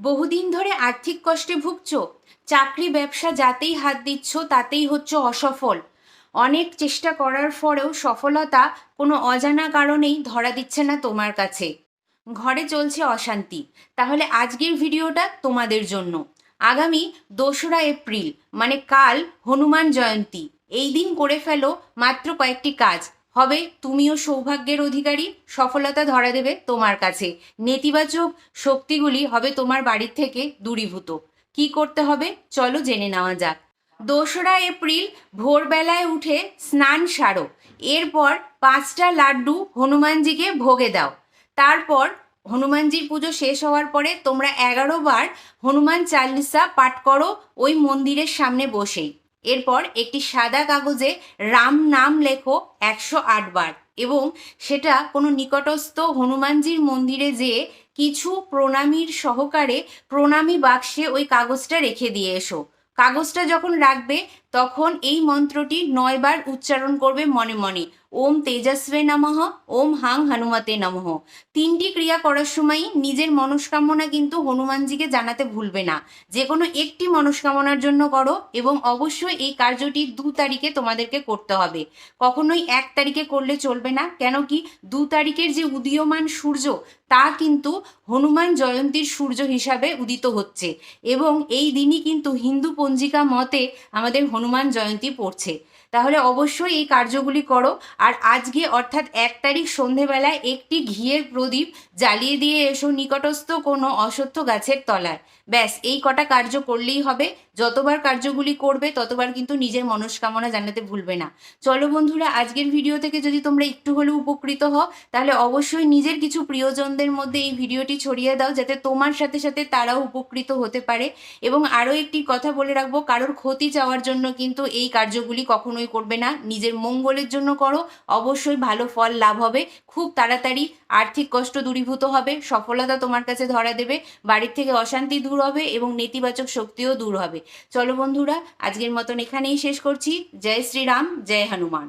বহুদিন ধরে আর্থিক কষ্টে ভুগছো, চাকরি ব্যবসা যাতেই হাত দিচ্ছ তাতেই হচ্ছে অসফল। অনেক চেষ্টা করার পরেও সফলতা কোনো অজানা কারণেই ধরা দিচ্ছে না তোমার কাছে। ঘরে চলছে অশান্তি। তাহলে আজকের ভিডিওটা তোমাদের জন্য। আগামী 2রা এপ্রিল মানে কাল হনুমান জয়ন্তী। এই দিন করে ফেলো মাত্র কয়েকটি কাজ, হবে তুমিও সৌভাগ্যের অধিকারী, সফলতা ধরা দেবে তোমার কাছে। নেতিবাচক শক্তিগুলি হবে তোমার বাড়ির থেকে দূরীভূত। কি করতে হবে চলো জেনে নেওয়া যাক। 2রা এপ্রিল ভোরবেলায় উঠে স্নান সারো। এরপর 5টা লাড্ডু হনুমানজিকে ভোগে দাও। তারপর হনুমানজির পুজো শেষ হওয়ার পরে তোমরা 11 বার হনুমান চালিসা পাঠ করো ওই মন্দিরের সামনে বসেই। এরপর একটি সাদা কাগজে রাম নাম লেখো 108 বার এবং সেটা কোনো নিকটস্থ হনুমানজির মন্দিরে যেয়ে কিছু প্রণামীর সহকারে প্রণামী বাক্সে ওই কাগজটা রেখে দিয়ে এসো। কাগজটা যখন রাখবে তখন এই মন্ত্রটি 9 বার উচ্চারণ করবে মনে মনে। ওম তেজস্বে নমঃ, ওম হাং হনুমতে নমঃ। 3টি ক্রিয়া করার সময় নিজের মনস্কামনা কিন্তু হনুমানজিকে জানাতে ভুলবে না। যে কোনো একটি মনস্কামনার জন্য করো এবং অবশ্যই এই কার্যটি 2 তারিখে তোমাদেরকে করতে হবে। কখনোই 1 তারিখে করলে চলবে না, কেন কি 2 তারিখের যে উদীয়মান সূর্য তা কিন্তু হনুমান জয়ন্তীর সূর্য হিসাবে উদিত হচ্ছে এবং এই দিনই কিন্তু হিন্দু পঞ্জিকা মতে আমাদের হনুমান জয়ন্তী পড়ছে। তাহলে অবশ্যই এই কার্যগুলি করো। আর আজকে অর্থাৎ 1 তারিখ সন্ধেবেলায় একটি ঘিয়ের প্রদীপ জ্বালিয়ে দিয়ে এসো নিকটস্থ কোনো অশ্বত্থ গাছের তলায়। ব্যাস এই কটা কার্য করলেই হবে। যতবার কার্যগুলি করবে ততবার কিন্তু নিজের মনস্কামনা জানাতে ভুলবে না। চলো বন্ধুরা, আজকের ভিডিও থেকে যদি তোমরা একটু হলেও উপকৃত হও তাহলে অবশ্যই নিজের কিছু প্রিয়জনদের মধ্যে এই ভিডিওটি ছড়িয়ে দাও, যাতে তোমার সাথে সাথে তারাও উপকৃত হতে পারে। এবং আরও একটি কথা বলে রাখবো, কারোর ক্ষতি চাওয়ার জন্য কিন্তু এই কার্যগুলি কখনোই করবে না। নিজের মঙ্গলের জন্য করো, অবশ্যই ভালো ফল লাভ হবে। খুব তাড়াতাড়ি আর্থিক কষ্ট দূরীভূত হবে, সফলতা তোমার কাছে ধরা দেবে, বাড়ির থেকে অশান্তি দূর হবে এবং নেতিবাচক শক্তিও দূর হবে। চলো বন্ধুরা, আজকের মতন এখানেই শেষ করছি। জয় শ্রীরাম, জয় হনুমান।